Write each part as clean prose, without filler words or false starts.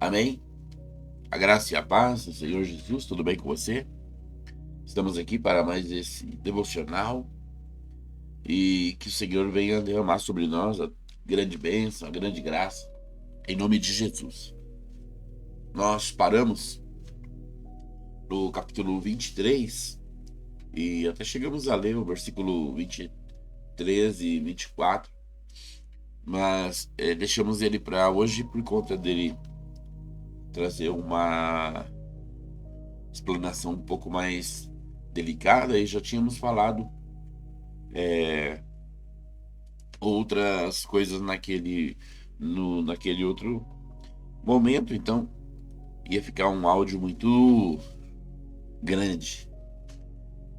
Amém? A graça e a paz do Senhor Jesus, tudo bem com você? Estamos aqui para mais esse devocional e que o Senhor venha derramar sobre nós a grande bênção, a grande graça, em nome de Jesus. Nós paramos no capítulo 23 e até chegamos a ler o versículo 23 e 24, mas deixamos ele para hoje por conta dele trazer uma explanação um pouco mais delicada e já tínhamos falado outras coisas naquele outro momento, então ia ficar um áudio muito grande.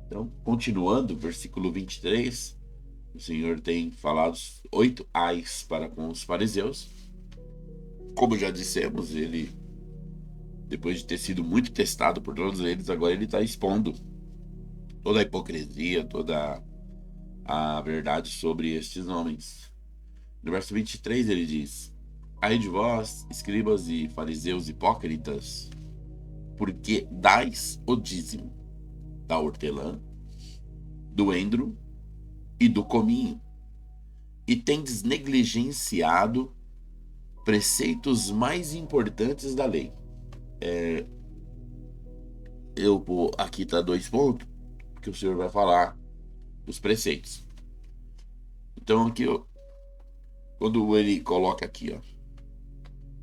Então, continuando, versículo 23, o Senhor tem falado 8 ais para com os fariseus. Como já dissemos, ele, depois de ter sido muito testado por todos eles, agora ele está expondo toda a hipocrisia, toda a verdade sobre estes homens. No verso 23 ele diz: Ai de vós, escribas e fariseus hipócritas, porque dais o dízimo da hortelã, do endro e do cominho, e tendes negligenciado preceitos mais importantes da lei. Eu vou aqui tá 2 pontos, que o Senhor vai falar os preceitos. Então aqui, quando ele coloca aqui,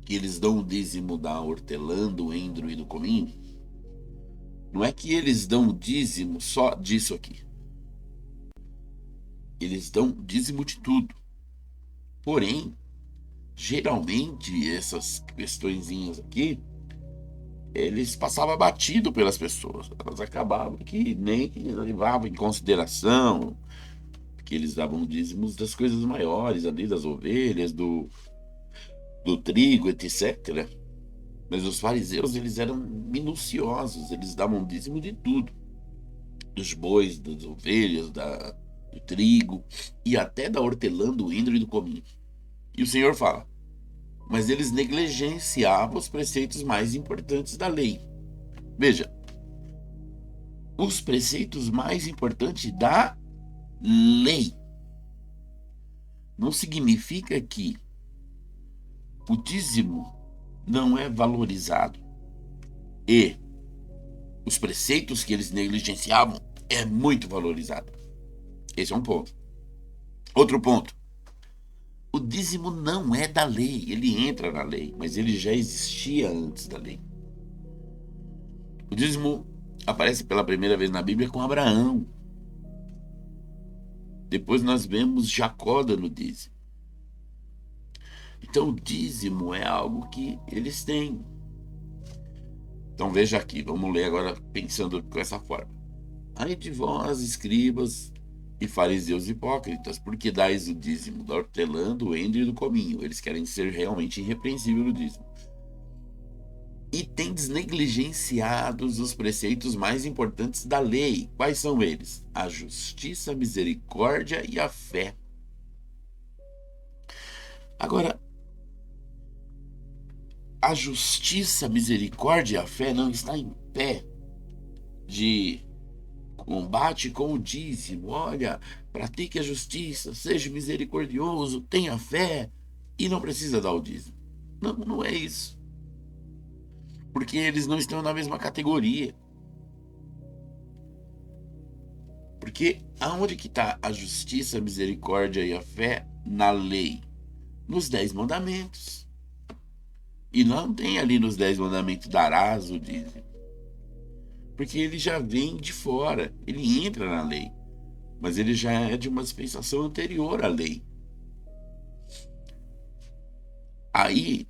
que eles dão o dízimo da hortelã, do endro e do cominho, não é que eles dão o dízimo só disso aqui. Eles dão dízimo de tudo. Porém, geralmente essas questõezinhas aqui, eles passavam batido pelas pessoas. Elas acabavam que nem levavam em consideração, que eles davam dízimos das coisas maiores ali, das ovelhas, do trigo, etc. Mas os fariseus, eles eram minuciosos, eles davam dízimo de tudo. Dos bois, das ovelhas, do trigo e até da hortelã, do endro e do cominho. E o Senhor fala: mas eles negligenciavam os preceitos mais importantes da lei. Veja, os preceitos mais importantes da lei não significa que o dízimo não é valorizado e os preceitos que eles negligenciavam é muito valorizado. Esse é um ponto. Outro ponto: o dízimo não é da lei, ele entra na lei, mas ele já existia antes da lei. O dízimo aparece pela primeira vez na Bíblia com Abraão. Depois nós vemos Jacó dando dízimo. Então o dízimo é algo que eles têm. Então veja aqui, vamos ler agora pensando com essa forma. Ai de vós, escribas e fariseus hipócritas, porque dais o dízimo da hortelã, do endro e do cominho. Eles querem ser realmente irrepreensível no dízimo. E tendes negligenciados os preceitos mais importantes da lei. Quais são eles? A justiça, a misericórdia e a fé. Agora, a justiça, a misericórdia e a fé não está em pé de combate com o dízimo. Olha, pratique a justiça, seja misericordioso, tenha fé e não precisa dar o dízimo. Não, não é isso. Porque eles não estão na mesma categoria. Porque aonde que está a justiça, a misericórdia e a fé na lei? Nos 10 mandamentos. E não tem ali nos 10 mandamentos darás o dízimo. Porque ele já vem de fora, ele entra na lei. Mas ele já é de uma dispensação anterior à lei. Aí,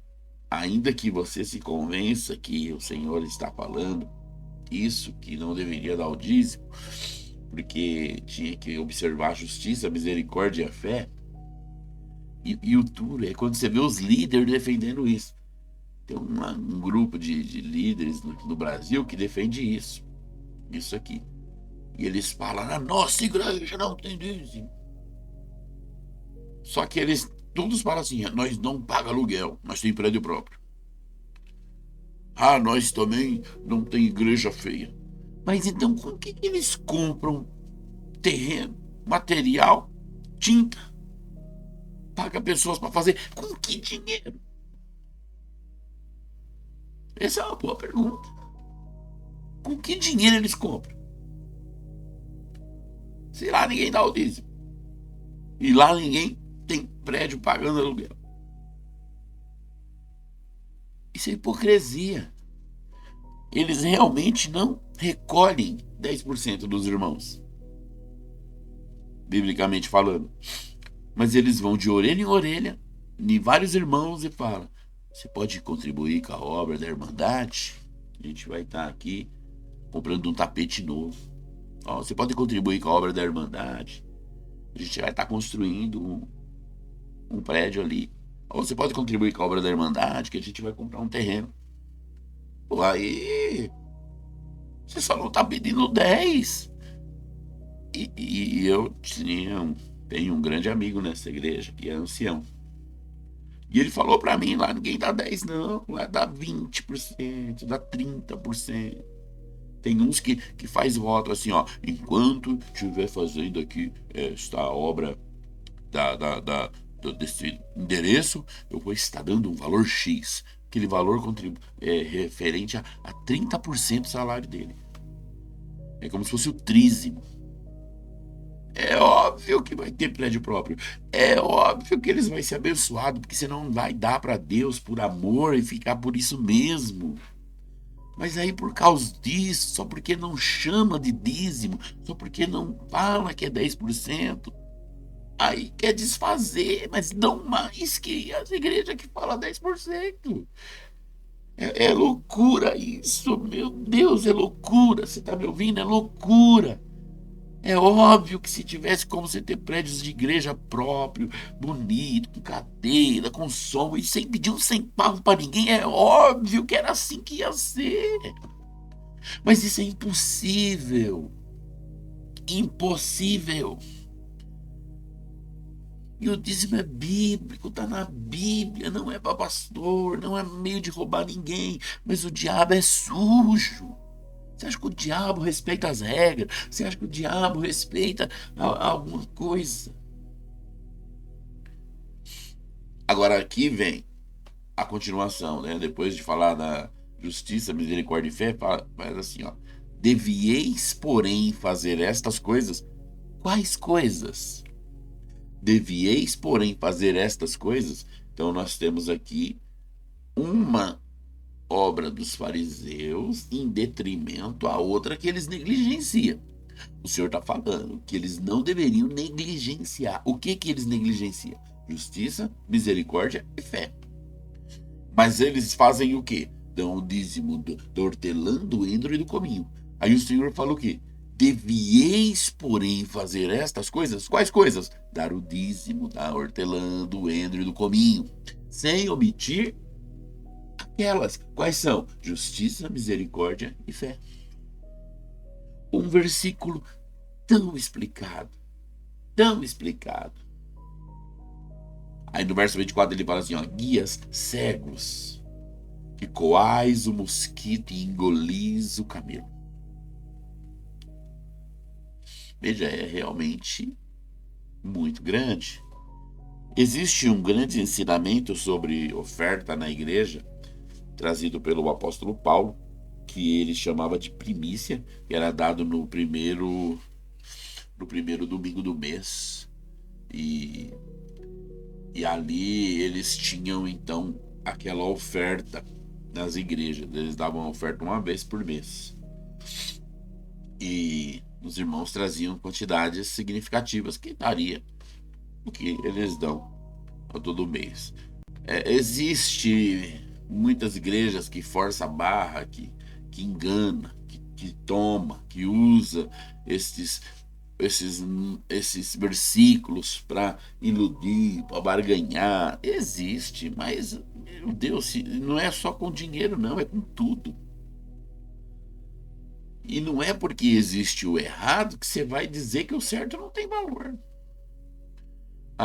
ainda que você se convença que o Senhor está falando isso, que não deveria dar o dízimo, porque tinha que observar a justiça, a misericórdia e a fé, e o duro é quando você vê os líderes defendendo isso. Tem um grupo de líderes no Brasil que defende isso aqui. E eles falam: a nossa igreja não tem dízimo. Só que eles todos falam assim: nós não pagamos aluguel, nós temos prédio próprio. Ah, nós também não tem igreja feia. Mas então com que eles compram terreno, material, tinta, paga pessoas para fazer? Com que dinheiro? Essa é uma boa pergunta. Com que dinheiro eles compram? Se lá ninguém dá o dízimo. E lá ninguém tem prédio pagando aluguel. Isso é hipocrisia. Eles realmente não recolhem 10% dos irmãos, biblicamente falando. Mas eles vão de orelha em orelha, em vários irmãos, e falam: você pode contribuir com a obra da Irmandade? A gente vai estar aqui comprando um tapete novo. Ó, você pode contribuir com a obra da Irmandade? A gente vai estar construindo um prédio ali. Ou você pode contribuir com a obra da Irmandade, que a gente vai comprar um terreno. Pô, aí você só não está pedindo 10. E eu tenho um grande amigo nessa igreja, que é ancião. E ele falou para mim: lá ninguém dá 10 não, lá dá 20%, dá 30%. Tem uns que faz voto assim, ó: enquanto estiver fazendo aqui esta obra desse endereço, eu vou estar dando um valor X. Aquele valor referente a 30% do salário dele. É como se fosse o trízimo. É óbvio que vai ter prédio próprio. É óbvio que eles vão ser abençoados, porque você não vai dar para Deus por amor e ficar por isso mesmo. Mas aí por causa disso, só porque não chama de dízimo, só porque não fala que é 10%, aí quer desfazer, mas não mais que as igrejas que falam 10%. É loucura isso, meu Deus, é loucura. Você tá me ouvindo? É loucura. É óbvio que se tivesse como você ter prédios de igreja próprio, bonito, com cadeira, com som, e sem pedir um centavo para ninguém, é óbvio que era assim que ia ser. Mas isso é impossível. Impossível. E o dízimo é bíblico, está na Bíblia, não é para pastor, não é meio de roubar ninguém, mas o diabo é sujo. Você acha que o diabo respeita as regras? Você acha que o diabo respeita alguma coisa? Agora aqui vem a continuação, né? Depois de falar da justiça, misericórdia e fé, faz assim, ó: devieis, porém, fazer estas coisas. Quais coisas? Devieis, porém, fazer estas coisas. Então nós temos aqui uma obra dos fariseus em detrimento à outra que eles negligenciam. O Senhor está falando que eles não deveriam negligenciar. O que eles negligenciam? Justiça, misericórdia e fé. Mas eles fazem o quê? Dão o dízimo do hortelã, do endro e do cominho. Aí o Senhor fala o quê? Devieis, porém, fazer estas coisas. Quais coisas? Dar o dízimo da hortelã, do endro e do cominho, sem omitir aquelas. Quais são? Justiça, misericórdia e fé. Um versículo tão explicado, tão explicado. Aí no verso 24 ele fala assim, ó: guias cegos, que coais o mosquito e engolis o camelo. Veja, é realmente muito grande. Existe um grande ensinamento sobre oferta na igreja, trazido pelo apóstolo Paulo, que ele chamava de primícia, que era dado no primeiro domingo do mês. E ali eles tinham então aquela oferta nas igrejas. Eles davam a oferta uma vez por mês. E os irmãos traziam quantidades significativas que daria o que eles dão a todo mês. Existe muitas igrejas que força a barra, que engana, que toma, que usa esses versículos para iludir, para barganhar. Existe, mas, meu Deus, não é só com dinheiro, não, é com tudo. E não é porque existe o errado que você vai dizer que o certo não tem valor.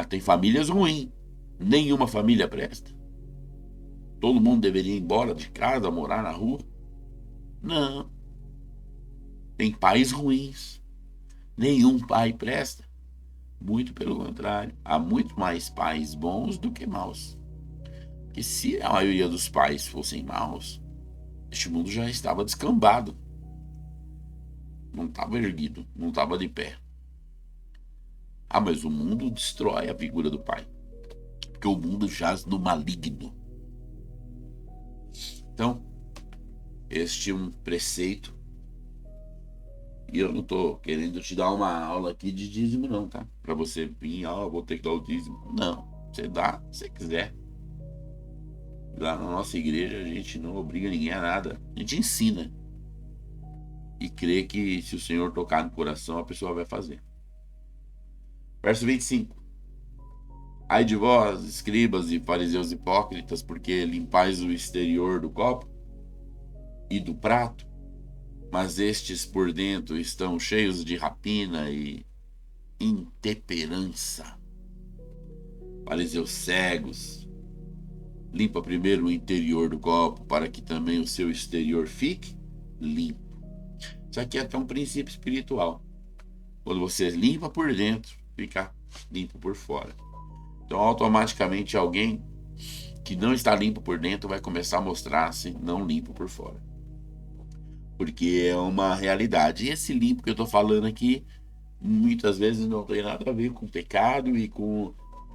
Tem famílias ruins. Nenhuma família presta. todo mundo deveria ir embora de casa, morar na rua. Não. Tem pais ruins. Nenhum pai presta. Muito pelo contrário. Há muito mais pais bons do que maus. E se a maioria dos pais fossem maus, este mundo já estava descambado. Não estava erguido, não estava de pé. Ah, mas o mundo destrói a figura do pai. Porque o mundo jaz no maligno. Então, este é um preceito. E eu não estou querendo te dar uma aula aqui de dízimo, não, tá? Para você vir, vou ter que dar o dízimo. Não, você dá se você quiser. Lá na nossa igreja a gente não obriga ninguém a nada. A gente ensina. E crê que se o Senhor tocar no coração, a pessoa vai fazer. Verso 25. Ai de vós, escribas e fariseus hipócritas, porque limpais o exterior do copo e do prato, mas estes por dentro estão cheios de rapina e intemperança. Fariseus cegos, limpa primeiro o interior do copo, para que também o seu exterior fique limpo. Isso aqui é até um princípio espiritual. Quando você limpa por dentro, fica limpo por fora. Então, automaticamente, alguém que não está limpo por dentro vai começar a mostrar-se não limpo por fora. Porque é uma realidade. E esse limpo que eu estou falando aqui, muitas vezes não tem nada a ver com pecado e com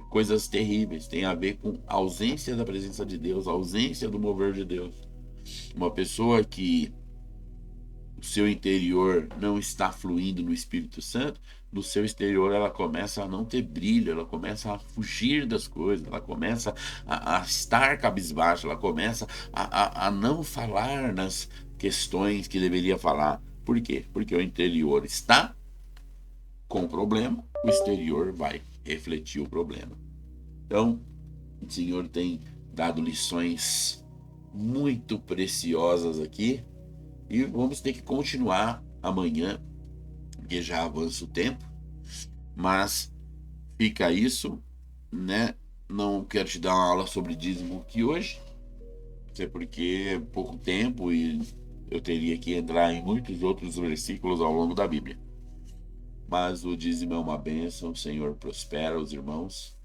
coisas terríveis. Tem a ver com a ausência da presença de Deus, a ausência do mover de Deus. Uma pessoa que o seu interior não está fluindo no Espírito Santo, no seu exterior ela começa a não ter brilho, ela começa a fugir das coisas, ela começa a estar cabisbaixa, ela começa a não falar nas questões que deveria falar. Por quê? Porque o interior está com problema, o exterior vai refletir o problema. Então, o Senhor tem dado lições muito preciosas aqui e vamos ter que continuar amanhã, porque já avança o tempo, mas fica isso, né? Não quero te dar uma aula sobre dízimo aqui hoje, até porque é pouco tempo e eu teria que entrar em muitos outros versículos ao longo da Bíblia. Mas o dízimo é uma bênção, o Senhor prospera os irmãos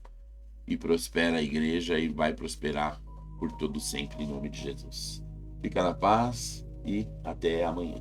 e prospera a igreja e vai prosperar por todo sempre em nome de Jesus. Fica na paz e até amanhã.